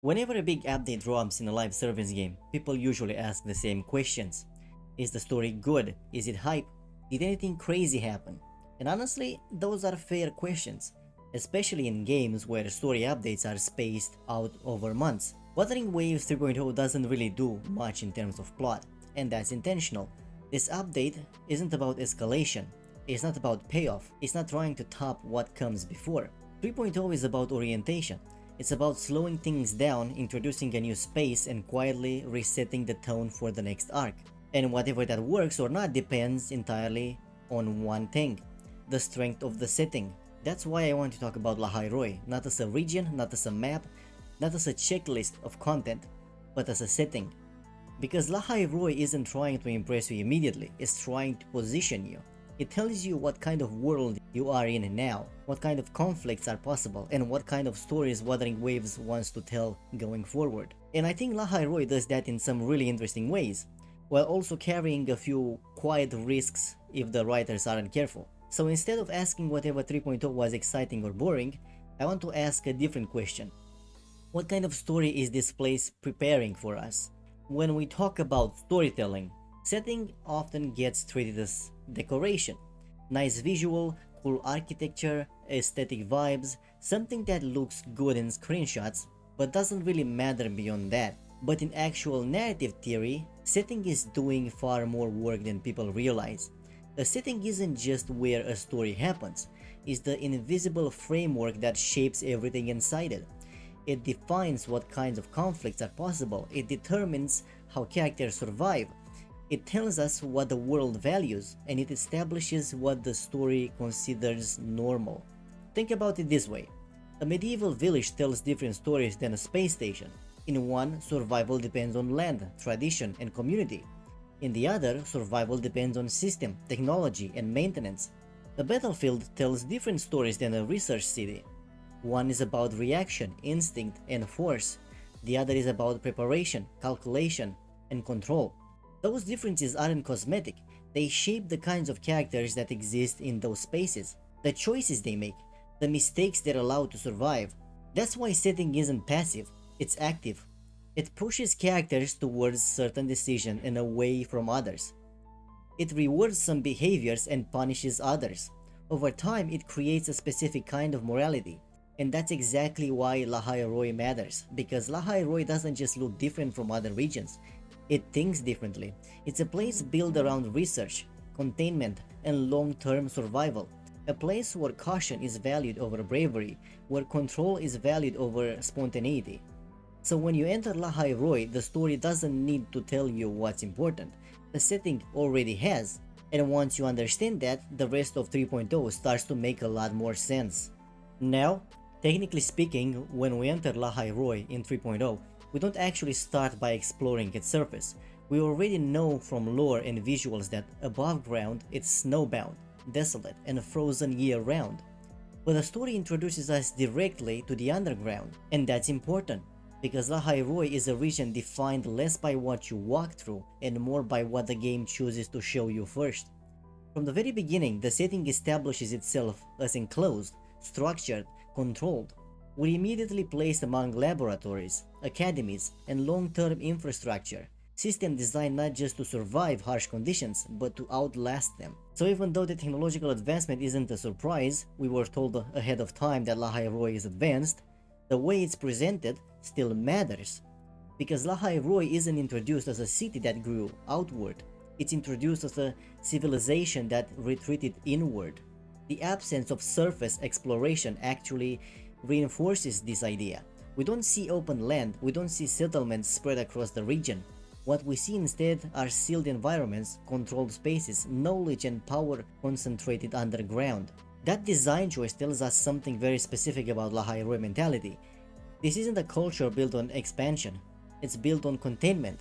Whenever a big update drops in a live service game, people usually ask the same questions. Is the story good? Is it hype? Did anything crazy happen? And honestly, those are fair questions, especially in games where story updates are spaced out over months. Wuthering Waves 3.0 doesn't really do much in terms of plot, and that's intentional. This update isn't about escalation, it's not about payoff, it's not trying to top what comes before. 3.0 is about orientation. It's about slowing things down, introducing a new space, and quietly resetting the tone for the next arc. And whatever that works or not depends entirely on one thing: the strength of the setting. That's why I want to talk about Lahairoi, not as a region, not as a map, not as a checklist of content, but as a setting. Because Lahai-roi isn't trying to impress you immediately, it's trying to position you. It tells you what kind of world you are in now, what kind of conflicts are possible, and what kind of stories Wuthering Waves wants to tell going forward. And I think Lahai-roi does that in some really interesting ways, while also carrying a few quiet risks if the writers aren't careful. So instead of asking whatever 3.0 was exciting or boring, I want to ask a different question. What kind of story is this place preparing for us? When we talk about storytelling, setting often gets treated as decoration. Nice visual, cool architecture, aesthetic vibes, something that looks good in screenshots but doesn't really matter beyond that. But in actual narrative theory, setting is doing far more work than people realize. A setting isn't just where a story happens, it's the invisible framework that shapes everything inside it. It defines what kinds of conflicts are possible, it determines how characters survive, it tells us what the world values, and it establishes what the story considers normal. Think about it this way. A medieval village tells different stories than a space station. In one, survival depends on land, tradition, and community. In the other, survival depends on system, technology, and maintenance. A battlefield tells different stories than a research city. One is about reaction, instinct, and force. The other is about preparation, calculation, and control. Those differences aren't cosmetic, they shape the kinds of characters that exist in those spaces, the choices they make, the mistakes they're allowed to survive. That's why setting isn't passive, it's active. It pushes characters towards certain decisions and away from others. It rewards some behaviors and punishes others. Over time, it creates a specific kind of morality. And that's exactly why Lahai-roi matters, because Lahai-roi doesn't just look different from other regions, it thinks differently. It's a place built around research, containment, and long-term survival. A place where caution is valued over bravery, where control is valued over spontaneity. So when you enter Lahai-roi, the story doesn't need to tell you what's important. The setting already has. And once you understand that, the rest of 3.0 starts to make a lot more sense. Now, technically speaking, when we enter Lahai-roi in 3.0, we don't actually start by exploring its surface. We already know from lore and visuals that above ground it's snowbound, desolate, and frozen year-round. But the story introduces us directly to the underground, and that's important, because Lahai-roi is a region defined less by what you walk through and more by what the game chooses to show you first. From the very beginning, the setting establishes itself as enclosed, structured, controlled. We're immediately placed among laboratories, academies, and long-term infrastructure, system designed not just to survive harsh conditions, but to outlast them. So even though the technological advancement isn't a surprise, we were told ahead of time that Lahai-roi is advanced, the way it's presented still matters. Because Lahai-roi isn't introduced as a city that grew outward, it's introduced as a civilization that retreated inward. The absence of surface exploration actually reinforces this idea. We don't see open land, we don't see settlements spread across the region. What we see instead are sealed environments, controlled spaces, knowledge and power concentrated underground. That design choice tells us something very specific about Lahai-roi mentality. This isn't a culture built on expansion, it's built on containment,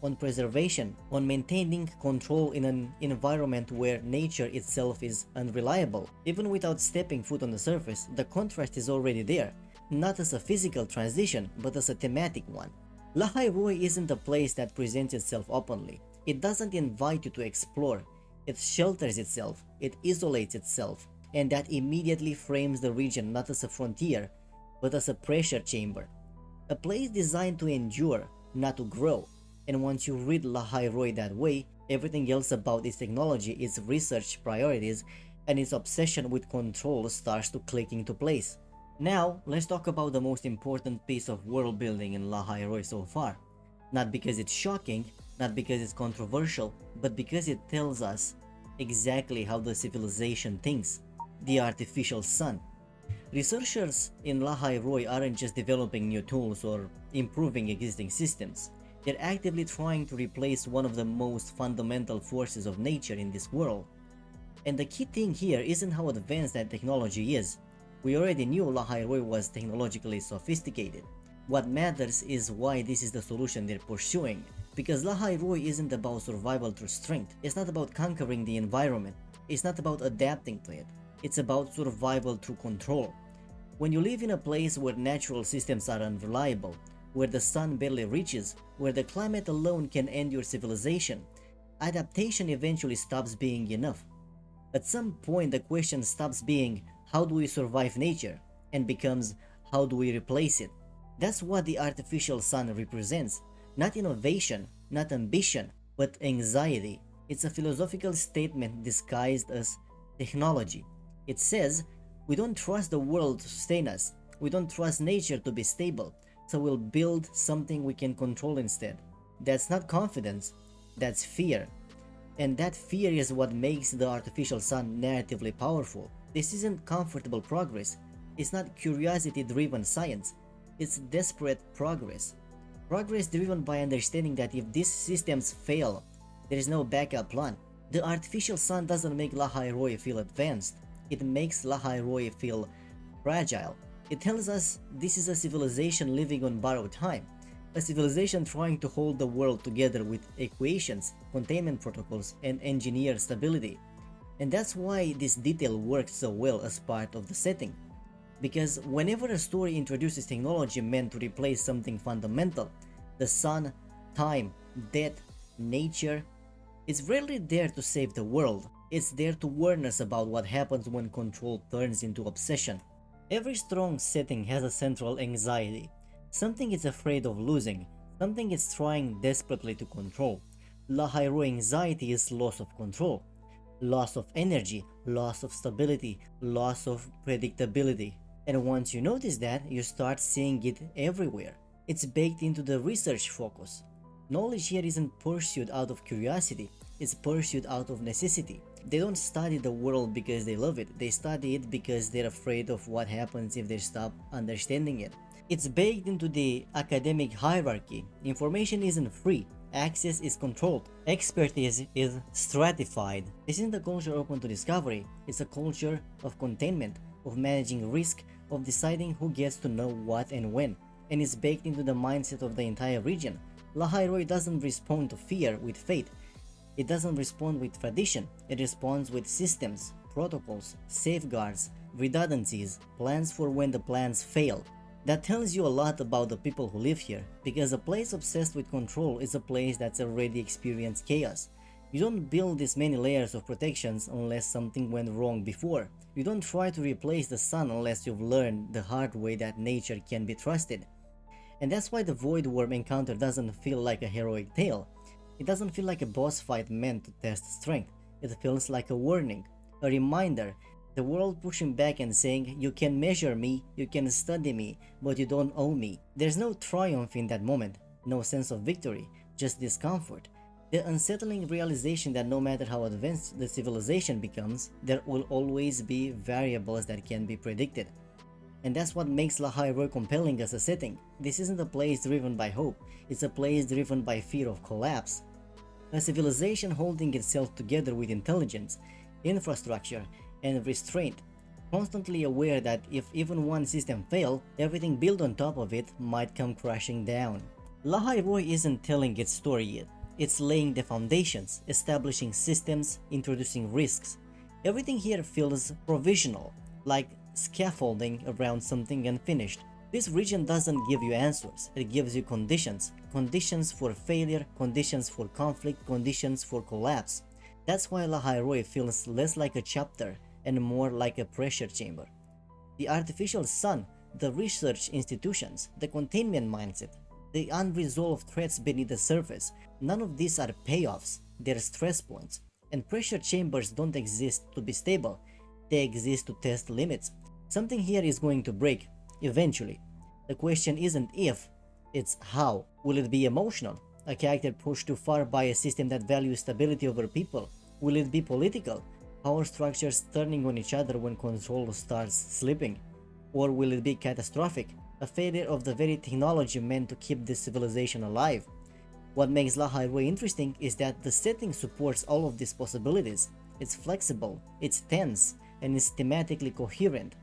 on preservation, on maintaining control in an environment where nature itself is unreliable. Even without stepping foot on the surface, the contrast is already there, not as a physical transition, but as a thematic one. Lahai-roi isn't a place that presents itself openly. It doesn't invite you to explore. It shelters itself, it isolates itself, and that immediately frames the region not as a frontier, but as a pressure chamber. A place designed to endure, not to grow. And once you read Lahairoi that way, everything else about its technology, its research priorities, and its obsession with control starts to click into place. Now, let's talk about the most important piece of world building in Lahairoi so far. Not because it's shocking, not because it's controversial, but because it tells us exactly how the civilization thinks: the artificial sun. Researchers in Lahai-roi aren't just developing new tools or improving existing systems. They're actively trying to replace one of the most fundamental forces of nature in this world. And the key thing here isn't how advanced that technology is. We already knew Lahai-roi was technologically sophisticated. What matters is why this is the solution they're pursuing. Because Lahai-roi isn't about survival through strength. It's not about conquering the environment. It's not about adapting to it. It's about survival through control. When you live in a place where natural systems are unreliable, where the sun barely reaches, where the climate alone can end your civilization, adaptation eventually stops being enough. At some point, the question stops being, how do we survive nature, and becomes, how do we replace it? That's what the artificial sun represents. Not innovation, not ambition, but anxiety. It's a philosophical statement disguised as technology. It says, we don't trust the world to sustain us. We don't trust nature to be stable, so we'll build something we can control instead. That's not confidence, that's fear. And that fear is what makes the artificial sun narratively powerful. This isn't comfortable progress. It's not curiosity-driven science. It's desperate progress. Progress driven by understanding that if these systems fail, there is no backup plan. The artificial sun doesn't make Lahai-roi feel advanced. It makes Lahai-roi feel fragile. It tells us this is a civilization living on borrowed time. A civilization trying to hold the world together with equations, containment protocols, and engineered stability. And that's why this detail works so well as part of the setting. Because whenever a story introduces technology meant to replace something fundamental, the sun, time, death, nature, it's rarely there to save the world. It's there to warn us about what happens when control turns into obsession. Every strong setting has a central anxiety, something it's afraid of losing, something it's trying desperately to control. Lahai-roi anxiety is loss of control, loss of energy, loss of stability, loss of predictability. And once you notice that, you start seeing it everywhere. It's baked into the research focus. Knowledge here isn't pursued out of curiosity, it's pursued out of necessity. They don't study the world because they love it, they study it because they're afraid of what happens if they stop understanding it. It's baked into the academic hierarchy. Information isn't free, access is controlled, expertise is stratified. This isn't a culture open to discovery, it's a culture of containment, of managing risk, of deciding who gets to know what and when. And it's baked into the mindset of the entire region. Lahai-roi doesn't respond to fear with faith. It doesn't respond with tradition. It responds with systems, protocols, safeguards, redundancies, plans for when the plans fail. That tells you a lot about the people who live here, because a place obsessed with control is a place that's already experienced chaos. You don't build this many layers of protections unless something went wrong before. You don't try to replace the sun unless you've learned the hard way that nature can be trusted. And that's why the Void Worm encounter doesn't feel like a heroic tale. It doesn't feel like a boss fight meant to test strength. It feels like a warning, a reminder, the world pushing back and saying, you can measure me, you can study me, but you don't own me. There's no triumph in that moment, no sense of victory, just discomfort. The unsettling realization that no matter how advanced the civilization becomes, there will always be variables that can be predicted. And that's what makes Lahai-roi compelling as a setting. This isn't a place driven by hope, it's a place driven by fear of collapse. A civilization holding itself together with intelligence, infrastructure, and restraint, constantly aware that if even one system fails, everything built on top of it might come crashing down. Lahai-roi isn't telling its story yet. It's laying the foundations, establishing systems, introducing risks. Everything here feels provisional, like scaffolding around something unfinished. This region doesn't give you answers, it gives you conditions. Conditions for failure, conditions for conflict, conditions for collapse. That's why Lahai-roi feels less like a chapter and more like a pressure chamber. The artificial sun the research institutions, the containment mindset, the unresolved threats beneath the surface. None of these are payoffs, they're stress points. And pressure chambers don't exist to be stable, they exist to test limits. Something here is going to break, eventually. The question isn't if, it's how. Will it be emotional? A character pushed too far by a system that values stability over people? Will it be political? Power structures turning on each other when control starts slipping? Or will it be catastrophic? A failure of the very technology meant to keep this civilization alive? What makes Lahai-roi interesting is that the setting supports all of these possibilities. It's flexible, it's tense, and it's thematically coherent.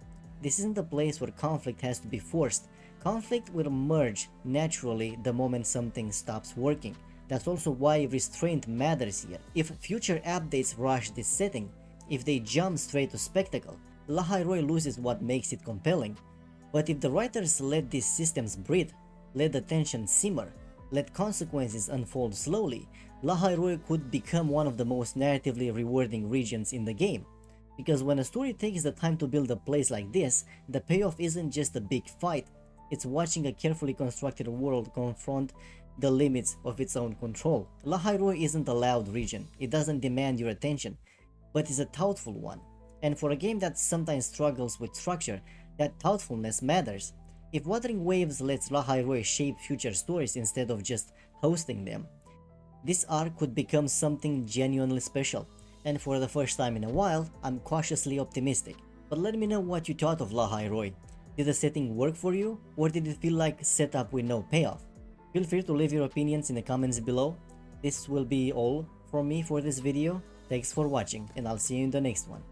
This isn't a place where conflict has to be forced. Conflict will emerge naturally the moment something stops working. That's also why restraint matters here. If future updates rush this setting, if they jump straight to spectacle, Lahai-roi loses what makes it compelling. But if the writers let these systems breathe, let the tension simmer, let consequences unfold slowly, Lahai-roi could become one of the most narratively rewarding regions in the game. Because when a story takes the time to build a place like this, the payoff isn't just a big fight, it's watching a carefully constructed world confront the limits of its own control. Lahai-roi isn't a loud region, it doesn't demand your attention, but is a thoughtful one. And for a game that sometimes struggles with structure, that thoughtfulness matters. If Wuthering Waves lets Lahai-roi shape future stories instead of just hosting them, this arc could become something genuinely special. And for the first time in a while, I'm cautiously optimistic. But let me know what you thought of Lahai-roi. Did the setting work for you, or did it feel like setup with no payoff? Feel free to leave your opinions in the comments below. This will be all from me for this video. Thanks for watching, and I'll see you in the next one.